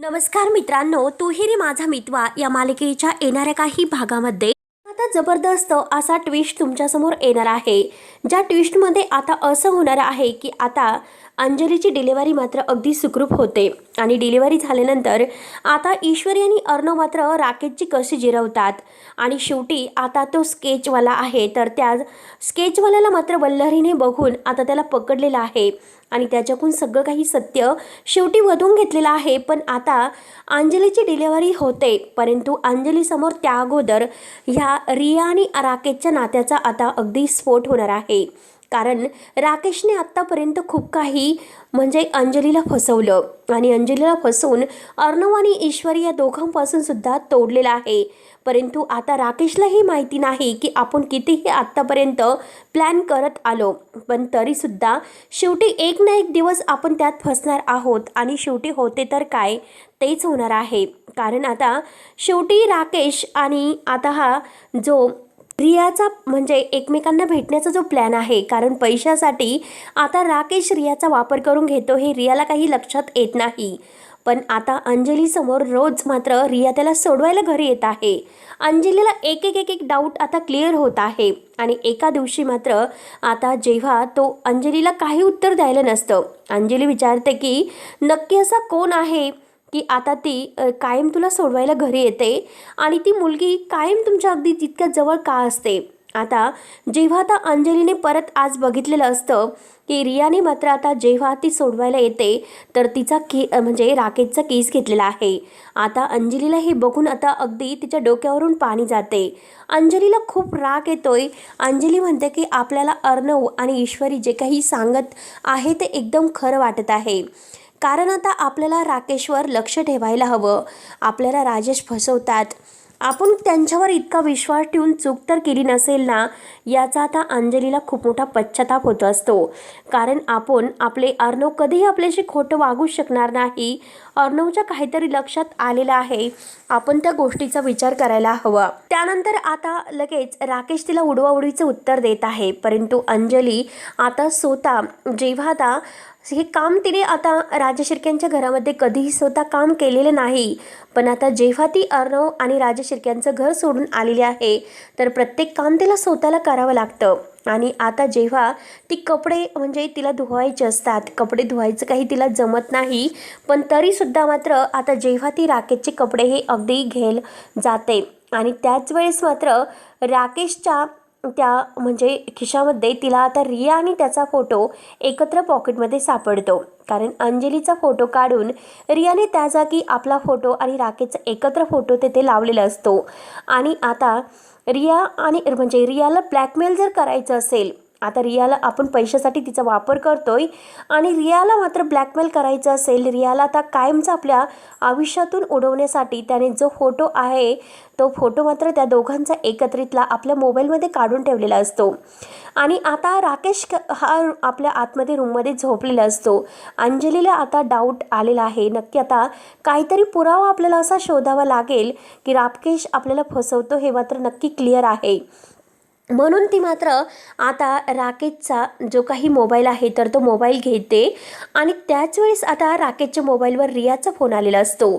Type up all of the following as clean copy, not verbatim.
नमस्कार मित्रांनो, तूही माझा मितवा या मालिकेच्या येणाऱ्या काही भागामध्ये आता जबरदस्त असा ट्विस्ट तुमच्यासमोर येणार आहे. ज्या ट्विस्टमध्ये आता असं होणार आहे की आता अंजलीची डिलिव्हरी मात्र अगदी सुखरूप होते आणि डिलिव्हरी झाल्यानंतर आता ईश्वरी आणि अर्णव मात्र राकेशची कशी जिरवतात आणि शेवटी आता तो स्केचवाला आहे तर त्या स्केचवाल्याला मात्र वल्लरीने बघून आता त्याला पकडलेलं आहे आणि त्याच्याकडून सगळं काही सत्य शेवटी वधून घेतलेलं आहे. पण आता अंजलीची डिलिव्हरी होते, परंतु अंजलीसमोर त्या अगोदर ह्या रिया आणि राकेशच्या नात्याचा आता अगदी स्फोट होणार आहे. कारण राकेशने आत्तापर्यंत खूप काही म्हणजे अंजलीला फसवलं आणि अंजलीला फसवून अर्णव आणि ईश्वरी या दोघांपासून सुद्धा तोडलेलं आहे. परंतु आता राकेशलाही माहिती नाही की आपण कितीही आत्तापर्यंत प्लॅन करत आलो, पण तरीसुद्धा शेवटी एक ना एक दिवस आपण त्यात फसणार आहोत आणि शेवटी होते तर काय तेच होणार आहे. कारण आता शेवटी राकेश आणि आता हा जो रियाचा म्हणजे एकमेकांना भेटण्याचा जो प्लॅन आहे, कारण पैशासाठी आता राकेश रियाचा वापर करून घेतो हे रियाला काही लक्षात येत नाही. पण आता अंजलीसमोर रोज मात्र रिया त्याला सोडवायला घरी येत आहे. अंजलीला एक एक एक एक डाऊट आता क्लिअर होत आहे आणि एका दिवशी मात्र आता जेव्हा तो अंजलीला काही उत्तर द्यायला नसतं, अंजली विचारते की नक्की असा कोण आहे की आता ती कायम तुला सोडवायला घरी येते आणि ती मुलगी कायम तुमच्या अगदी तितक्या जवळ का असते. आता जेव्हा आता अंजलीने परत आज बघितलेलं असतं की रियाने मात्र आता जेव्हा ती सोडवायला येते तर तिचा म्हणजे राकेशचा केस घेतलेला आहे. आता अंजलीला हे बघून आता अगदी तिच्या डोक्यावरून पाणी जाते. अंजलीला खूप राग येतोय. अंजली म्हणते की आपल्याला अर्णव आणि ईश्वरी जे काही सांगत आहे ते एकदम खरं वाटत आहे. कारण आता आपल्याला राकेशवर लक्ष ठेवायला हवं. आपल्याला राजेश फसवतात, आपण त्यांच्यावर इतका विश्वास ठेवून चूक तर केली नसेल ना, याचा आता अंजलीला खूप मोठा पश्चाताप होत असतो. कारण आपण आपले अर्णव कधीही आपल्याशी खोटं वागू शकणार नाही. अर्णवच्या काहीतरी लक्षात आलेलं आहे, आपण त्या गोष्टीचा विचार करायला हवा. त्यानंतर आता लगेच राकेश तिला उडवाउडवीचं उत्तर देत आहे, परंतु अंजली आता स्वतः जेव्हा आता हे काम तिने आता राजशिर्क्यांच्या घरामध्ये कधीही स्वतः काम केलेलं नाही, पण आता जेव्हा ती अर्णव आणि राजशिर्क्यांचं घर सोडून आलेली आहे तर प्रत्येक काम तिला स्वतःला करावं लागतं. आणि आता जेव्हा ती कपडे म्हणजे तिला धुवायचे असतात, कपडे धुवायचं काही तिला जमत नाही, पण तरीसुद्धा मात्र आता जेव्हा ती राकेशचे कपडे हे अगदी घ्यायला जाते आणि त्याच वेळेस मात्र राकेशच्या त्या म्हणजे खिशामध्ये तिला आता रिया आणि त्याचा फोटो एकत्र पॉकेटमध्ये सापडतो. कारण अंजलीचा फोटो काढून रियाने त्या जागी आपला फोटो आणि राकेशचा एकत्र फोटो तेथे लावलेला असतो. आणि आता रिया आणि म्हणजे रियाला ब्लॅकमेल जर करायचं असेल, आता रियाला आपण पैशासाठी तिचा वापर करतोय आणि रियाला मात्र ब्लॅकमेल करायचं असेल, रियाला आता कायमचा आपल्या आयुष्यातून उडवण्यासाठी त्याने जो फोटो आहे तो फोटो मात्र त्या दोघांचा एकत्रितला आपल्या मोबाईलमध्ये काढून ठेवलेला असतो. आणि आता राकेश हा आपल्या आतमध्ये रूममध्ये झोपलेला असतो. अंजलीला आता डाऊट आलेला आहे, नक्की आता काहीतरी पुरावा आपल्याला असा शोधावा लागेल की राकेश आपल्याला फसवतो हे मात्र नक्की क्लिअर आहे. म्हणून ती मात्र आता राकेशचा जो काही मोबाईल आहे तर तो मोबाईल घेते आणि त्याच वेळेस आता राकेशच्या मोबाईलवर रियाचा फोन आलेला असतो.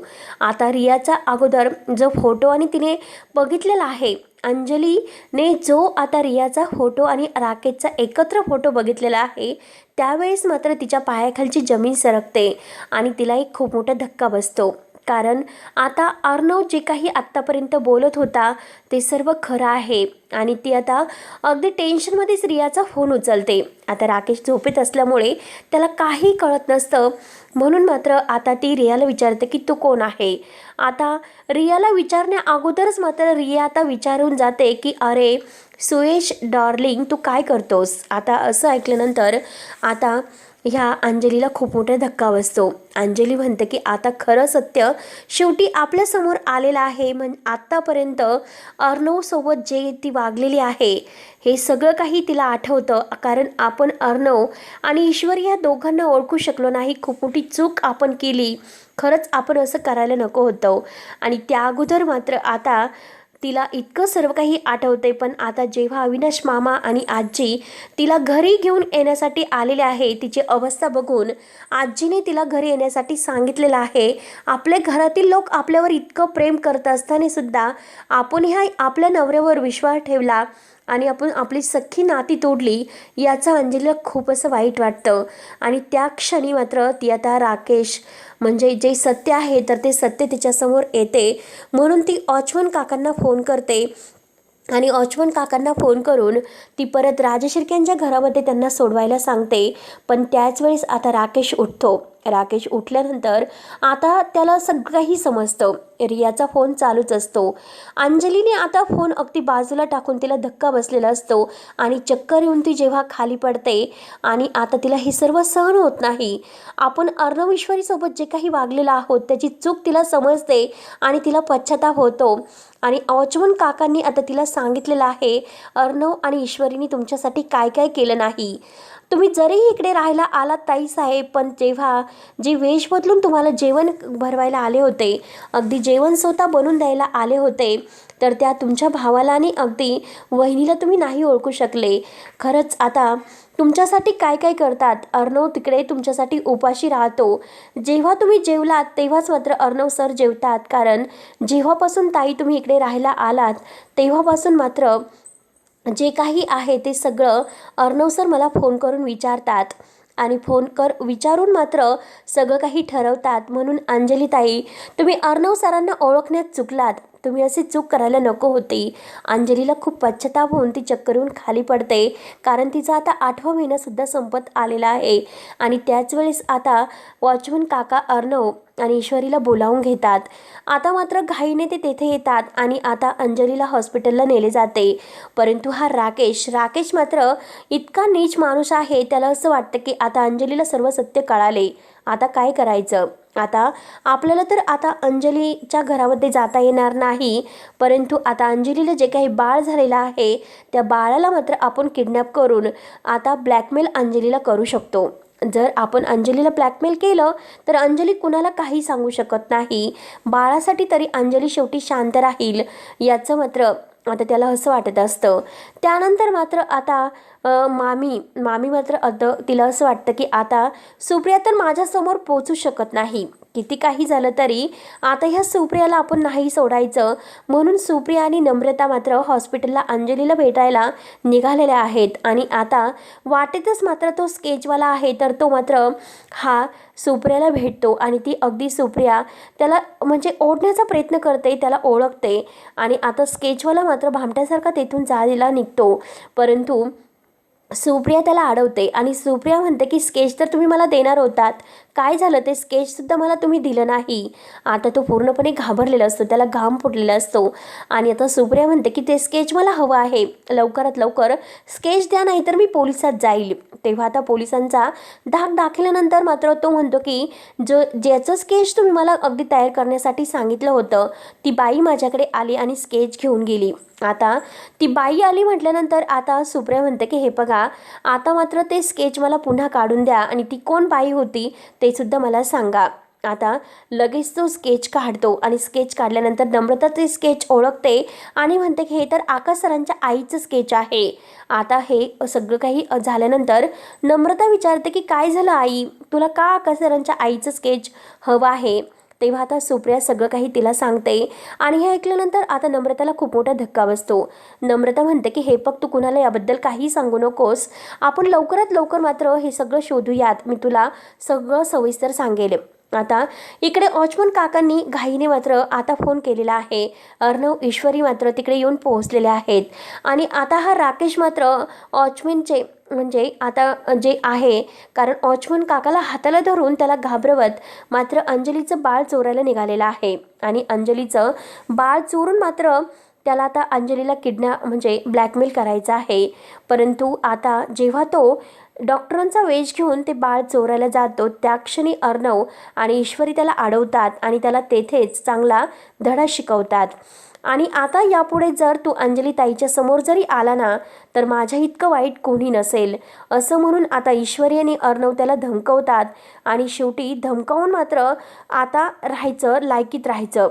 आता रियाचा अगोदर जो फोटो आणि तिने बघितलेला आहे, अंजलीने जो आता रियाचा फोटो आणि राकेशचा एकत्र फोटो बघितलेला आहे, त्यावेळेस मात्र तिच्या पायाखालची जमीन सरकते आणि तिला एक खूप मोठा धक्का बसतो. कारण आता अर्णव जे काही आत्तापर्यंत बोलत होता ते सर्व खरं आहे आणि ती आता अगदी टेन्शनमध्येच रियाचा फोन उचलते. आता राकेश झोपेत असल्यामुळे त्याला काही कळत नसतं, म्हणून मात्र आता ती रियाला विचारते की तू कोण आहे. आता रियाला विचारण्या अगोदरच मात्र रिया आता विचारून जाते की अरे सुयश डार्लिंग तू काय करतोस. आता असं ऐकल्यानंतर आता ह्या अंजलीला खूप मोठा धक्का बसतो. अंजली म्हणते की आता खरं सत्य शेवटी आपल्यासमोर आलेलं आहे. आत्तापर्यंत अर्णवसोबत जे ती वागलेली आहे हे सगळं काही तिला आठवतं. कारण आपण अर्णव आणि ईश्वरी या दोघांना ओळखू शकलो नाही, खूप मोठी चूक आपण केली. खरंच आपण असं करायला नको होतं. आणि त्या अगोदर मात्र आता तिला इतकं सर्व काही आठवते. पण आता जेव्हा अविनाश मामा आणि आजी तिला घरी घेऊन येण्यासाठी आलेले आहे, तिची अवस्था बघून आजीने तिला घरी येण्यासाठी सांगितलेलं आहे. आपल्या घरातील लोक आपल्यावर इतकं प्रेम करत असताना सुद्धा आपण ह्या आपल्या नवऱ्यावर विश्वास ठेवला आणि आपण आपली सख्खी नाती तोडली, याचं अंजलीला खूप असं वाईट वाटतं. आणि त्या क्षणी मात्र ती आता राकेश म्हणजे जे सत्य आहे तर ते सत्य तिच्यासमोर येते. म्हणून ती वॉचमन काकांना फोन करते आणि वॉचमन काकांना फोन करून ती परत राजशिर्केंच्या घरामध्ये त्यांना सोडवायला सांगते. पण त्याच वेळेस आता राकेश उठतो. राकेश उठल्यानंतर आता त्याला सगळं काही समजतं. रियाचा फोन चालूच असतो. अंजलीने आता फोन अगदी बाजूला टाकून तिला धक्का बसलेला असतो आणि चक्कर येऊन ती जेव्हा खाली पडते आणि आता तिला हे सर्व सहन होत नाही. आपण अर्णव ईश्वरीसोबत जे काही वागलेलं आहोत त्याची चूक तिला समजते आणि तिला पश्चाताप होतो. आणि वॉचमन काकांनी आता तिला सांगितलेलं आहे, अर्णव आणि ईश्वरीने तुमच्यासाठी काय काय केलं नाही. तुम्ही जरीही इकडे राहायला आलात ताईसाहेब, पण जेव्हा जे वेश बदलून तुम्हाला जेवण भरवायला आले होते, अगदी जेवण स्वतः बनवून द्यायला आले होते, तर त्या तुमच्या भावाला आणि अगदी वहिनीला तुम्ही नाही ओळखू शकले. खरंच आता तुमच्यासाठी काय काय करतात. अर्णव तिकडे तुमच्यासाठी उपाशी राहतो. जेव्हा तुम्ही जेवलात तेव्हाच मात्र अर्णव सर जेवतात. कारण जेव्हापासून ताई तुम्ही इकडे राहायला आलात तेव्हापासून मात्र जे काही आहे ते सगळं अर्णव सर मला फोन करून विचारतात आणि विचारून मात्र सगळं काही ठरवतात. म्हणून अंजली ताई, तुम्ही अर्णव सरांना ओळखण्यात चुकलात. तुम्ही अशी चूक करायला नको होती. अंजलीला खूप पश्चाताप होऊन ती चक्कर येऊन खाली पडते. कारण तिचा आता 8वा महिनासुद्धा संपत आलेला आहे. आणि त्याच वेळेस आता वॉचमन काका अर्णव आणि ईश्वरीला बोलावून घेतात. आता मात्र घाईने ते तेथे येतात आणि आता अंजलीला हॉस्पिटलला नेले जाते. परंतु हा राकेश मात्र इतका नीच माणूस आहे, त्याला असं वाटतं की आता अंजलीला सर्व सत्य कळाले, आता काय करायचं. आता आपल्याला तर आता अंजलीच्या घरामध्ये जाता येणार नाही. परंतु आता अंजलीला जे काही बाळ झालेलं आहे त्या बाळाला मात्र आपण किडनॅप करून आता ब्लॅकमेल अंजलीला करू शकतो. जर आपण अंजलीला ब्लॅकमेल केलं तर अंजली कुणाला काही सांगू शकत नाही. बाळासाठी तरी अंजली शेवटी शांत राहील, याचं मात्र आता त्याला असं वाटत असतं. त्यानंतर मात्र आता मामी मात्र तिला असं वाटतं की आता सुप्रिया तर माझ्यासमोर पोचू शकत नाही. किती काही झालं तरी आता ह्या सुप्रियाला आपण नाही सोडायचं. म्हणून सुप्रिया आणि नम्रता मात्र हॉस्पिटलला अंजलीला भेटायला निघालेल्या आहेत. आणि आता वाटेतच मात्र तो स्केचवाला आहे तर तो मात्र हा सुप्रियाला भेटतो आणि ती अगदी सुप्रिया त्याला म्हणजे ओढण्याचा प्रयत्न करते, त्याला ओळखते. आणि आता स्केचवाला मात्र भामट्यासारखा तेथून जायला निघतो. परंतु सुप्रिया त्याला अडवते आणि सुप्रिया म्हणते की स्केच तर तुम्ही मला देणार होतात, काय झालं ते स्केचसुद्धा मला तुम्ही दिलं नाही. आता तो पूर्णपणे घाबरलेला असतो, त्याला घाम फुटलेला असतो. आणि आता सुप्रिया म्हणते की ते स्केच मला हवं आहे, लवकरात लवकर स्केच द्या, नाही तर मी पोलिसात जाईल. तेव्हा आता पोलिसांचा धाक दाखवल्यानंतर मात्र तो म्हणतो की ज्याचं स्केच तुम्ही मला अगदी तयार करण्यासाठी सांगितलं होतं ती बाई माझ्याकडे आली आणि स्केच घेऊन गेली. आता ती बाई आली म्हटल्यानंतर आता सुप्रिया म्हणते की हे बघा, आता मात्र ते स्केच मला पुन्हा काढून द्या आणि ती कोण बाई होती ते सुद्धा मला सांगा. आता लगेच तो स्केच काढतो आणि स्केच काढल्यानंतर नम्रता ते स्केच ओळखते आणि म्हणते की हे तर आकाश सरांच्या आईचं स्केच आहे. आता हे सगळं काही झाल्यानंतर नम्रता विचारते की काय झालं आई, तुला का आकाश सरांच्या आईचं स्केच हवं आहे. तेव्हा आता सुप्रिया सगळं काही तिला सांगते आणि हे ऐकल्यानंतर आता नम्रताला खूप मोठा धक्का बसतो. नम्रता म्हणते की हे बघ, तू कुणाला याबद्दल काही सांगू नकोस, आपण लवकरात लवकर मात्र हे सगळं शोधूयात, मी तुला सगळं सविस्तर सांगेल. आता इकडे वॉचमन काकांनी घाईने मात्र आता फोन केलेला आहे. अर्णव ईश्वरी मात्र तिकडे येऊन पोहोचलेले आहेत आणि आता हा राकेश मात्र वॉचमनचे म्हणजे आता जे आहे, कारण वॉचमन काकाला हाताला धरून त्याला घाबरवत मात्र अंजलीचं बाळ चोरायला निघालेलं आहे. आणि अंजलीचं बाळ चोरून मात्र त्याला आता अंजलीला म्हणजे ब्लॅकमेल करायचं आहे. परंतु आता जेव्हा तो डॉक्टरांचा वेश घेऊन ते बाळ चोरायला जातो त्या क्षणी अर्णव आणि ईश्वरी त्याला अडवतात आणि त्याला तेथेच चांगला धडा शिकवतात. आणि आता यापुढे जर तू अंजली ताईच्या समोर जरी आला ना तर माझ्या इतकं वाईट कोणी नसेल, असं म्हणून आता ईश्वरी आणि अर्णव त्याला धमकवतात. आणि शेवटी धमकावून मात्र आता लायकीत राहायचं.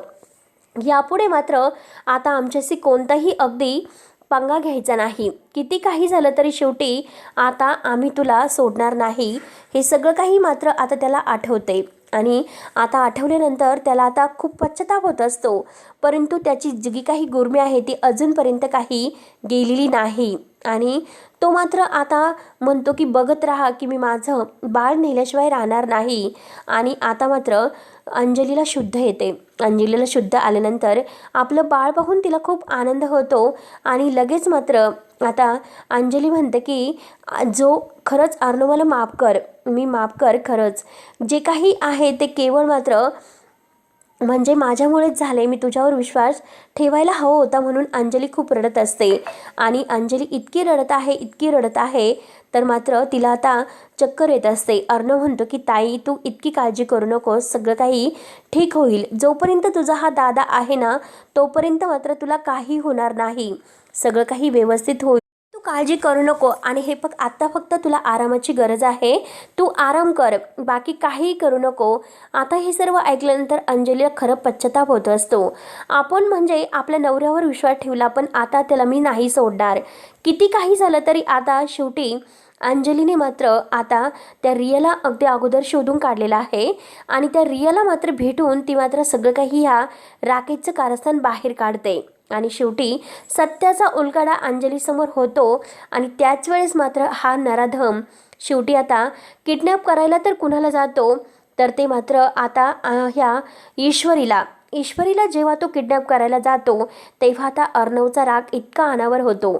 यापुढे मात्र आता आमच्याशी कोणताही अगदी पंगा घ्यायचा नाही. किती काही झालं तरी शेवटी आता आम्ही तुला सोडणार नाही. हे सगळं काही मात्र आता त्याला आठवते आणि आता आठवल्यानंतर त्याला आता खूप पश्चाताप होत असतो. परंतु त्याची जी काही गुर्मी आहे ती अजूनपर्यंत काही गेलेली नाही आणि तो मात्र आता म्हणतो की बघत राहा की मी माझं बाळ नेल्याशिवाय राहणार नाही. आणि आता मात्र अंजलीला शुद्ध येते. अंजलीला शुद्ध आल्यानंतर आपलं बाळ पाहून तिला खूप आनंद होतो आणि लगेच मात्र आता अंजली म्हणते की जो खरंच अर्णव मला माफ कर, मी माफ कर, खरंच जे काही आहे ते केवळ मात्र म्हणजे माझ्यामुळेच झाले. मी तुझ्यावर विश्वास ठेवायला हवा होता म्हणून अंजली खूप रडत असते. आणि अंजली इतकी रडत आहे तर मात्र तिला आता चक्कर येत असते. अर्णव म्हणतो की ताई तू इतकी काळजी करू नकोस, सगळं काही ठीक होईल. जोपर्यंत तुझा हा दादा आहे ना तोपर्यंत मात्र तुला काही होणार नाही, सगळं काही व्यवस्थित होईल. तू काळजी करू नको आणि हे आता फक्त तुला आरामाची गरज आहे. तू आराम कर, बाकी काहीही करू नको. आता हे सर्व ऐकल्यानंतर अंजलीला खरं पश्चाताप होत असतो. आपण म्हणजे आपल्या नवऱ्यावर विश्वास ठेवला पण आता त्याला मी नाही सोडणार. किती काही झालं तरी आता शेवटी अंजलीने मात्र आता त्या रियाला अगदी अगोदर शोधून काढलेलं आहे आणि त्या रियाला मात्र भेटून ती मात्र सगळं काही ह्या राकेशचं कारस्थान बाहेर काढते. आणि शेवटी सत्याचा उलगडा अंजलीसमोर होतो. आणि त्याच वेळेस मात्र हा नराधम शेवटी आता किडनॅप करायला तर कुणाला जातो तर ते मात्र आता ह्या ईश्वरीला जेव्हा तो किडनॅप करायला जातो तेव्हा आता अर्णवचा राग इतका अनावर होतो.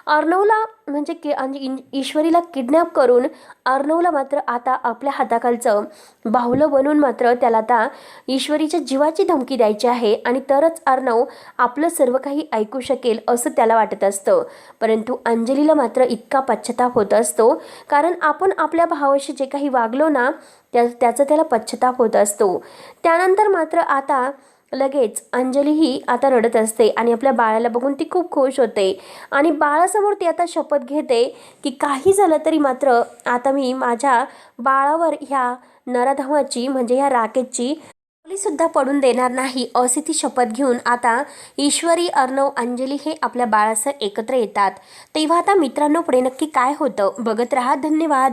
अर्णवला म्हणजे ईश्वरीला किडनॅप करून अर्णवला मात्र आता आपल्या हाताखालचं बाहुलं बनवून मात्र त्याला आता ईश्वरीच्या जीवाची धमकी द्यायची आहे आणि तरच अर्णव आपलं सर्व काही ऐकू शकेल असं त्याला वाटत असतं. परंतु अंजलीला मात्र इतका पश्चाताप होत असतो कारण आपण आपल्या भावाशी जे काही वागलो ना त्याचा त्याला पश्चाताप होत असतो. त्यानंतर मात्र आता लगेच अंजली ही आता रडत असते आणि आपल्या बाळाला बघून ती खूप खुश होते आणि बाळासमोर ती आता शपथ घेते की काही झालं तरी मात्र आता मी माझ्या बाळावर ह्या नराधमाची म्हणजे ह्या राकेशची सुद्धा पडून देणार नाही अशी ती शपथ घेऊन आता ईश्वरी, अर्णव, अंजली हे आपल्या बाळासह एकत्र येतात. तेव्हा आता मित्रांनो पुढे नक्की काय होतं बघत राहा. धन्यवाद.